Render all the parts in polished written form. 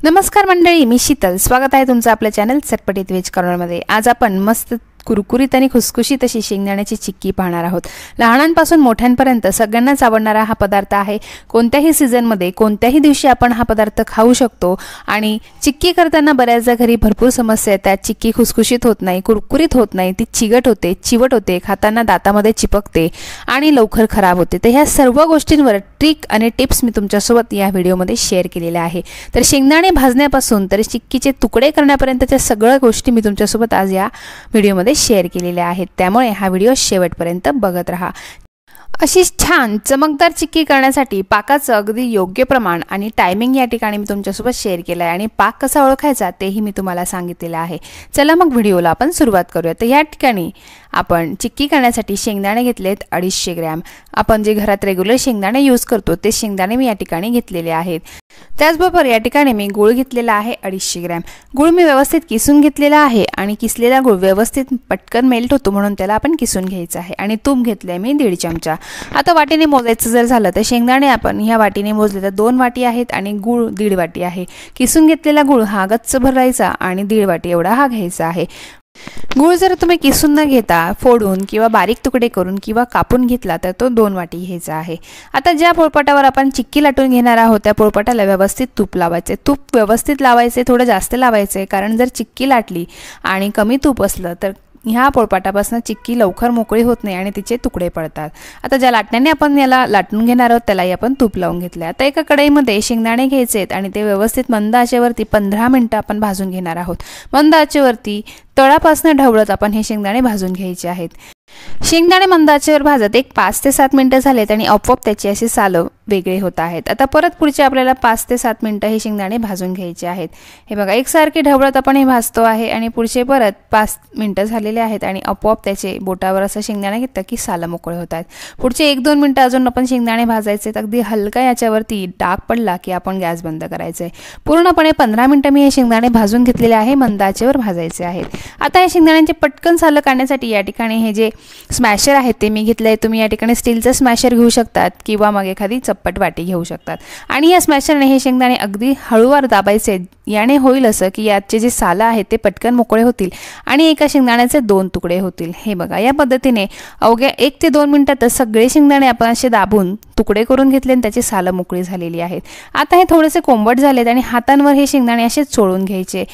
नमस्कार मंडळी, मी शीतल. स्वागत आहे तुमचं आपल्या चॅनल चटपटीत व्हेज कॉर्नरमध्ये. आज आपण मस्त कुरकुरीत आणि खुसखुशीत अशी शेंगदाण्याची चिक्की पाहणार आहोत. लहानांपासून मोठ्यांपर्यंत सगळ्यांनाच आवडणारा हा पदार्थ आहे. कोणत्याही सीझनमध्ये कोणत्याही दिवशी आपण हा पदार्थ खाऊ शकतो. आणि चिक्की करताना बऱ्याचदा घरी भरपूर समस्या येतात. चिक्की खुसखुशीत होत नाही, कुरकुरीत होत नाही, ती चिवट होते, खाताना दातामध्ये चिपकते आणि लवकर खराब होते. तर ह्या सर्व गोष्टींवर ट्रिक आणि टिप्स मी तुमच्यासोबत या व्हिडिओमध्ये शेअर केलेल्या आहे. तर शेंगदाणे भाजण्यापासून तर चिक्कीचे तुकडे करण्यापर्यंतच्या सगळ्या गोष्टी मी तुमच्यासोबत आज या व्हिडिओमध्ये शेअर केलेल्या आहेत. त्यामुळे हा व्हिडिओ शेवटपर्यंत बघत रहा. अशी छान चमकदार चिक्की करण्यासाठी पाकाचं अगदी योग्य प्रमाण आणि टायमिंग या ठिकाणी मी तुमच्यासोबत शेअर केलं आहे आणि पाक कसा ओळखायचा तेही मी तुम्हाला सांगितलेलं आहे. चला मग व्हिडिओला आपण सुरुवात करूया. तर या ठिकाणी आपण चिक्की करण्यासाठी शेंगदाणे घेतलेत 250 ग्रॅम. आपण जे घरात रेग्युलर शेंगदाणे यूज करतो ते शेंगदाणे मी या ठिकाणी घेतलेले आहेत. त्याचबरोबर या ठिकाणी मी गूळ घेतलेला आहे 250 ग्रॅम. गूळ मी व्यवस्थित किसून घेतलेला आहे आणि किसलेला गूळ व्यवस्थित पटकन मेल्ट होतो म्हणून त्याला आपण किसून घ्यायचं आहे. आणि तूप घेतलंय मी 1.5 चमचा. आता वाटीने मोजायचं जर झालं तर शेंगदाणे आपण ह्या वाटीने मोजले तर 2 वाटी आहेत आणि गूळ 1.5 वाटी आहे. किसून घेतलेला गूळ हा गच्च भरायचा आणि 1.5 वाटी एवढा हा घ्यायचा आहे. गूळ जर तुम्ही किसून न घेता फोडून किंवा बारीक तुकडे करून किंवा कापून घेतला तर तो 2 वाटी घ्यायचा आहे. आता ज्या पोळपाटावर आपण चिक्की लाटून घेणार आहोत त्या पोळपाटाला व्यवस्थित तूप लावायचे. तूप व्यवस्थित लावायचे, थोडं जास्त लावायचे, कारण जर चिक्की लाटली आणि कमी तूप असलं तर ह्या पोळपाटापासून चिक्की लवकर मोकळी होत नाही आणि तिचे तुकडे पडतात. आता ज्या लाटण्याने आपण याला लाटून घेणार आहोत त्यालाही आपण तूप लावून घेतलं. आता एका कढईमध्ये शेंगदाणे घ्यायचे आहेत आणि ते व्यवस्थित मंद आचेवरती 15 मिनिटं आपण भाजून घेणार आहोत. मंद आचेवरती तळापासून ढवळत आपण हे शेंगदाणे भाजून घ्यायचे आहेत. शेंगदाणे मंद आचेवर भाजत एक 5 ते 7 मिनिटं झालेत आणि आपोआप त्याची अशी सालं वेगळे होत आहेत. आता परत पुढचे आपल्याला 5 ते 7 मिनिटं हे शेंगदाणे भाजून घ्यायचे आहेत. हे बघा, एकसारखे ढवळत आपण हे भाजतो आहे आणि पुढचे परत 5 मिनिटं झालेले आहेत आणि आपोआप त्याचे बोटावर असं शेंगदाणे घेतलं की सालं मोकळे होत आहेत. पुढचे 1-2 मिनिटं अजून आपण शेंगदाणे भाजायचे. अगदी हलका याच्यावरती डाग पडला की आपण गॅस बंद करायचे. पूर्णपणे 15 मिनिटं मी हे शेंगदाणे भाजून घेतलेले आहे. मंद आचेवर भाजायचे आहेत. आता या शेंगदाण्यांचे पटकन सालं काढण्यासाठी या ठिकाणी हे जे स्मॅशर आहे ते मी घेतलं आहे. तुम्ही या ठिकाणी स्टीलचं स्मॅशर घेऊ शकतात किंवा मग एखादी चप्पट वाटी घेऊ शकतात. आणि या स्मॅशरने हे शेंगदाणे अगदी हळूवार दाबायचे. याने होईल असं की याचे जे सालं आहेत ते पटकन मोकळे होतील आणि एका शेंगदाण्याचे 2 तुकडे होतील. हे बघा, या पद्धतीने अवघ्या 1 ते 2 मिनिटातच सगळे शेंगदाणे आपण असे दाबून तुकडे करून घेतले आणि त्याची सालं मोकळी झालेली आहेत. आता हे थोडेसे कोंबट झालेत आणि हातांवर हे शेंगदाणे असे चोळून घ्यायचे.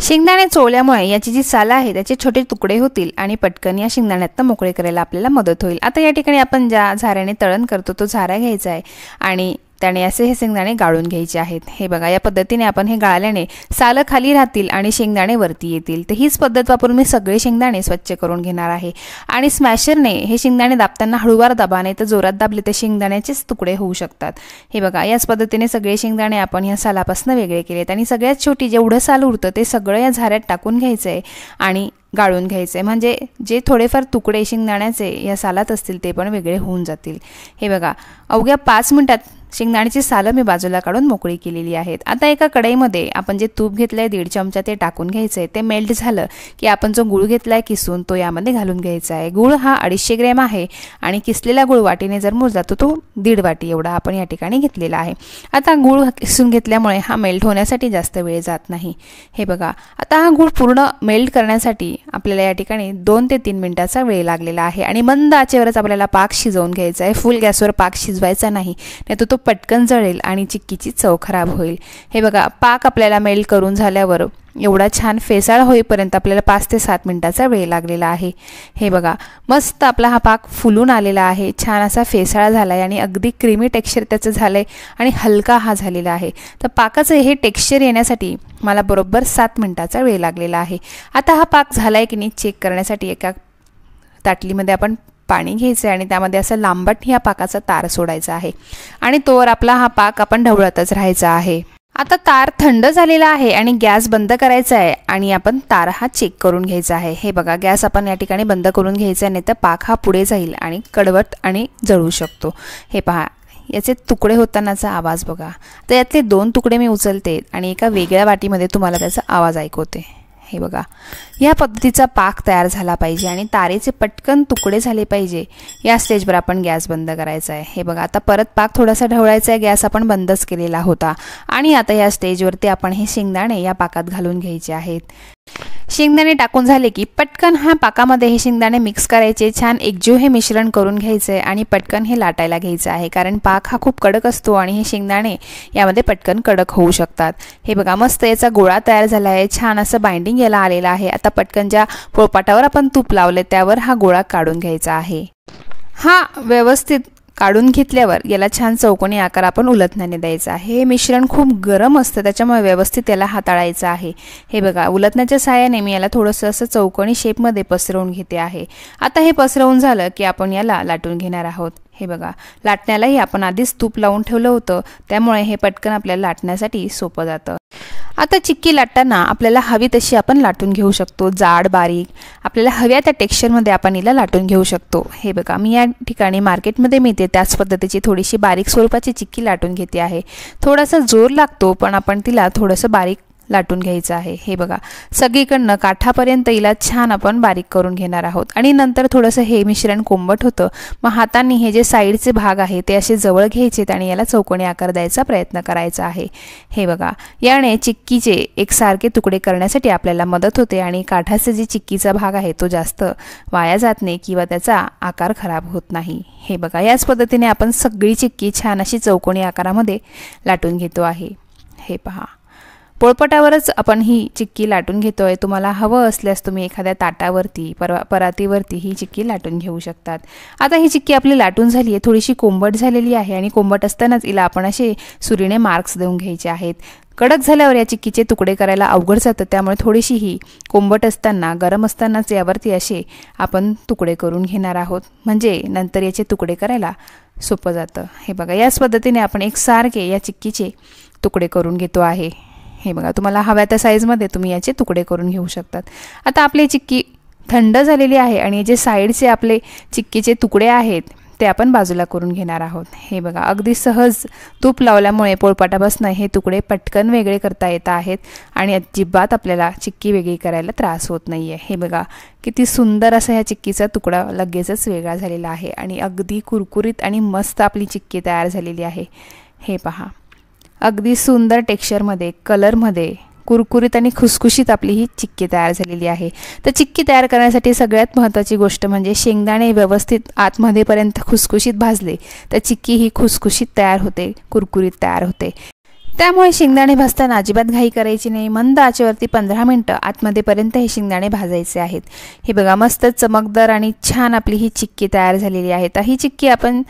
शेंगदाणे चोळल्यामुळे याची जी सालं आहे त्याचे छोटे तुकडे होतील आणि पटकन या शेंगदाण्यातनं मोकळे करायला आपल्याला मदत होईल. आता या ठिकाणी आपण ज्या झाऱ्याने तळण करतो तो झारा घ्यायचा आहे आणि त्याने असे हे शेंगदाणे गाळून घ्यायचे आहेत. हे बघा, या पद्धतीने आपण हे गाळल्याने सालं खाली राहतील आणि शेंगदाणे वरती येतील. तर हीच पद्धत वापरून मी सगळे शेंगदाणे स्वच्छ करून घेणार आहे. आणि स्मॅशरने हे शेंगदाणे दाबताना हळूवार दाबा, नाही तर जोरात दाबले तर शेंगदाण्याचेच तुकडे होऊ शकतात. हे बघा, याच पद्धतीने सगळे शेंगदाणे आपण ह्या सालापासून वेगळे केलेत आणि सगळ्यात छोटी जेवढं साल उरतं ते सगळं या झाऱ्यात टाकून घ्यायचं आहे आणि गाळून घ्यायचे. म्हणजे जे थोडेफार तुकडे शेंगदाण्याचे या सालात असतील ते पण वेगळे होऊन जातील. हे बघा, अवघ्या 5 मिनिटात शेंगदाण्याची सालं मी बाजूला काढून मोकळी केलेली आहेत. आता एका कढईमध्ये आपण जे तूप घेतलंय 1.5 चमचा ते टाकून घ्यायचं आहे. ते मेल्ट झालं की आपण जो गूळ घेतलाय किसून तो यामध्ये घालून घ्यायचा आहे. गूळ हा 250 ग्रॅम आहे आणि किसलेला गूळ वाटीने जर मोजला तर तो 1.5 वाटी एवढा आपण या ठिकाणी घेतलेला आहे. आता गूळ किसून घेतल्यामुळे हा मेल्ट होण्यासाठी जास्त वेळ जात नाही. हे बघा, आता हा गूळ पूर्ण मेल्ट करण्यासाठी आपल्याला या ठिकाणी 2 ते 3 मिनिटाचा वेळ लागलेला आहे आणि मंद आचेवरच आपल्याला पाक शिजवून घ्यायचा आहे. फुल गॅसवर पाक शिजवायचा नाही, नाहीतर तो पटकन जळेल आणि चिक्कीची चव खराब होईल. हे बघा, पाक आपल्याला मेल्ट करून झाल्यावर एवढा छान फेसाळ होईपर्यंत आपल्याला 5 ते 7 मिनिटाचा वेळ लागलेला आहे. हे बघा, मस्त आपला हा पाक फुलून आलेला आहे. छान असा फेसाळा झाला आहे आणि अगदी क्रीमी टेक्स्चर त्याचं झालं आहे आणि हलका हा झालेला आहे. तर पाकाचं हे टेक्स्चर येण्यासाठी मला बरोबर 7 मिनिटाचा वेळ लागलेला आहे. आता हा पाक झाला आहे की नाही चेक करण्यासाठी एका ताटलीमध्ये आपण पाणी घ्यायचं आहे आणि त्यामध्ये असं लांबट ह्या पाकाचा तार सोडायचा आहे आणि तोवर आपला हा पाक आपण ढवळतच राहायचा आहे. आता तार थंड झालेला आहे आणि गॅस बंद करायचा आहे आणि आपण तार हा चेक करून घ्यायचा आहे. हे बघा, गॅस आपण या ठिकाणी बंद करून घ्यायचा आहे, नाही तर पाक हा पुढे जाईल आणि कडवट आणि जळू शकतो. हे पहा, याचे तुकडे होतानाचा आवाज बघा. तर यातले 2 तुकडे मी उचलते आणि एका वेगळ्या वाटीमध्ये तुम्हाला त्याचा आवाज ऐकवते. हे बघा, या पद्धतीचा पाक तयार झाला पाहिजे आणि तारेचे पटकन तुकडे झाले पाहिजे। या स्टेजवर आपण गॅस बंद करायचा आहे। हे बघा, आता परत पाक थोडासा ढवळायचा आहे, गॅस आपण बंदच केलेला होता। आणि आता या स्टेजवरती आपण हे शेंगदाणे या पाकात घालून घ्यायचे आहेत। शेंगदाणे टाकून झाले की पटकन हा पाकामध्ये हे शेंगदाणे मिक्स करायचे, छान एकजीव हे मिश्रण करून घ्यायचे आहे आणि पटकन हे लाटायला घ्यायचं आहे, कारण पाक हा खूप कडक असतो आणि हे शेंगदाणे यामध्ये पटकन कडक होऊ शकतात। हे बघा, मस्त याचा गोळा तयार झाला आहे, छान असं बाइंडिंग याला आलेलं आहे। आता पटकन ज्या पोळपाटावर आपण तूप लावले त्यावर हा गोळा काढून घ्यायचा आहे। हा व्यवस्थित काढून घेतल्यावर याला छान चौकोनी आकार आपण उलटण्याने द्यायचा आहे। हे मिश्रण खूप गरम असतं, त्याच्यामुळे व्यवस्थित याला हाताळायचं आहे। हे बघा, उलटण्याच्या सहाय्याने मी याला थोडंसं असं चौकोनी शेपमध्ये पसरवून घेते आहे। आता हे पसरवून झालं की आपण याला लाटून घेणार आहोत। हे बघा, लाटण्यालाही आपण आधीच तूप लावून ठेवलं होतं, त्यामुळे हे पटकन आपल्याला लाटण्यासाठी सोपं जातं। आता चिक्की लाटताना आपल्याला हवी तशी आपण लाटून घेऊ शकतो, जाड बारीक आपल्याला हव्या त्या टेक्स्चरमध्ये आपण हिला लाटून घेऊ शकतो। हे बघा, मी या ठिकाणी मार्केटमध्ये मिळते त्याच पद्धतीची थोडीशी बारीक स्वरूपाची चिक्की लाटून घेते आहे। थोडासा जोर लागतो, पण आपण तिला थोडंसं बारीक लाटून घ्यायचं आहे। हे बघा, सगळीकडनं काठापर्यंत हिला छान आपण बारीक करून घेणार आहोत आणि नंतर थोडंसं हे मिश्रण कोंबट होतं, मग हातांनी हे जे साईडचे भाग आहे ते असे जवळ घ्यायचे आणि याला चौकोनी आकार द्यायचा प्रयत्न करायचा आहे। हे बघा, याने चिक्कीचे एकसारखे तुकडे करण्यासाठी आपल्याला मदत होते आणि काठाचे जे चिक्कीचा भाग आहे तो जास्त वाया जात नाही किंवा त्याचा आकार खराब होत नाही। हे बघा, याच पद्धतीने आपण सगळी चिक्की छान अशी चौकोनी आकारामध्ये लाटून घेतो आहे। हे पहा, पोळपाटावरच आपण ही चिक्की लाटून घेतोय। तुम्हाला हवं असल्यास तुम्ही एखाद्या ताटावरती परातीवरती ही चिक्की लाटून घेऊ शकतात। आता ही चिक्की आपली लाटून झाली आहे, थोडीशी कोंबट झालेली आहे आणि कोंबट असतानाच हिला आपण असे सुरीने मार्क्स देऊन घ्यायचे आहेत। कडक झाल्यावर या चिक्कीचे तुकडे करायला अवघड जातं, त्यामुळे थोडीशी ही कोंबट असताना गरम असतानाच यावरती असे आपण तुकडे करून घेणार आहोत, म्हणजे नंतर याचे तुकडे करायला सोपं जातं। हे बघा, याच पद्धतीने आपण एकसारखे या चिक्कीचे तुकडे करून घेतो आहे। हे बघा, तुम्हाला हव्या त्या साईजमध्ये तुम्ही याचे तुकडे करून घेऊ शकतात। आता आपली चिक्की थंड झालेली आहे आणि जे साईडचे आपले चिक्कीचे तुकडे आहेत ते आपण बाजूला करून घेणार आहोत। हे बघा, अगदी सहज तूप लावल्यामुळे पोळपाटापासून हे तुकडे पटकन वेगळे करता येत आहेत आणि अजिबात आपल्याला चिक्की वेगळी करायला त्रास होत नाही आहे। हे बघा, किती सुंदर असा ह्या चिक्कीचा तुकडा लगेचच वेगळा झालेला आहे आणि अगदी कुरकुरीत आणि मस्त आपली चिक्की तयार झालेली आहे। हे पहा, अगदी सुंदर टेक्स्चरमध्ये, कलरमध्ये, कुरकुरीत आणि खुसखुशीत आपली ही चिक्की तयार झालेली आहे। तर चिक्की तयार करण्यासाठी सगळ्यात महत्त्वाची गोष्ट म्हणजे शेंगदाणे व्यवस्थित आतमध्येपर्यंत खुसखुशीत भाजले तर चिक्की ही खुसखुशीत तयार होते, कुरकुरीत तयार होते। त्यामुळे शेंगदाणे भाजताना अजिबात घाई करायची नाही, मंद आचेवरती 15 मिनिटं आतमध्येपर्यंत हे शेंगदाणे भाजायचे आहेत। हे बघा, मस्त चमकदार आणि छान आपली ही चिक्की तयार झालेली आहे। तर ही चिक्की आपण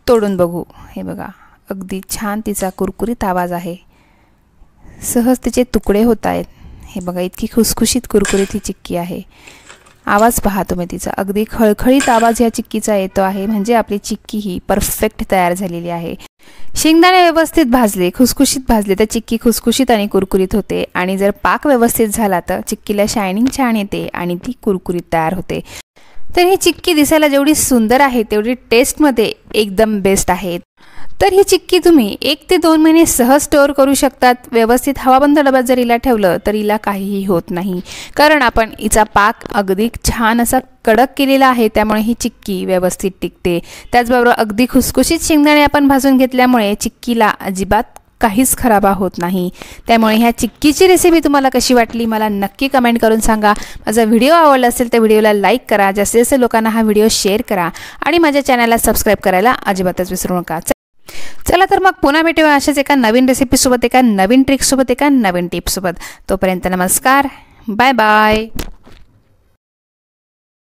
तोडून बघू। हे बघा, अगदी छान तिचा कुरकुरीत आवाज आहे, सहज तिचे तुकडे होत आहेत। हे बघा, इतकी खुसखुशीत कुरकुरीत ही चिक्की आहे। आवाज पहा तुम्ही तिचा, अगदी खळखळीत आवाज या चिक्कीचा येतो आहे, म्हणजे आपली चिक्की ही परफेक्ट तयार झालेली आहे। शेंगदाणे व्यवस्थित भाजले, खुसखुशीत भाजले तर चिक्की खुसखुशीत आणि कुरकुरीत होते आणि जर पाक व्यवस्थित झाला तर चिक्कीला शायनिंग छान येते आणि ती कुरकुरीत तयार होते। तर ही चिक्की दिसायला जेवढी सुंदर आहे तेवढी टेस्टमध्ये एकदम बेस्ट आहे। तर ही चिक्की तुम्ही 1 ते 2 महिने सहज स्टोअर करू शकतात। व्यवस्थित हवाबंद डब्यात जर हिला ठेवलं तर हिला काहीही होत नाही, कारण आपण हिचा पाक अगदी छान असा कडक केलेला आहे, त्यामुळे ही चिक्की व्यवस्थित टिकते। त्याचबरोबर अगदी खुसखुशीत शेंगदाणे आपण भाजून घेतल्यामुळे चिक्कीला अजिबात काहीच खराब होत नाही। त्यामुळे ह्या चिक्कीची रेसिपी तुम्हाला कशी वाटली मला नक्की कमेंट करून सांगा। माझा व्हिडिओ आवडला असेल तर व्हिडिओला लाईक करा, जास्तीत जास्त लोकांना हा व्हिडिओ शेअर करा आणि माझ्या चॅनलला सबस्क्राईब करायला अजिबातच विसरू नका। चला तर मग पुन्हा भेटूया अशाच एका नवीन रेसिपीसोबत, एका नवीन ट्रिकसोबत, एका नवीन टिप्ससोबत। तोपर्यंत नमस्कार, बाय बाय।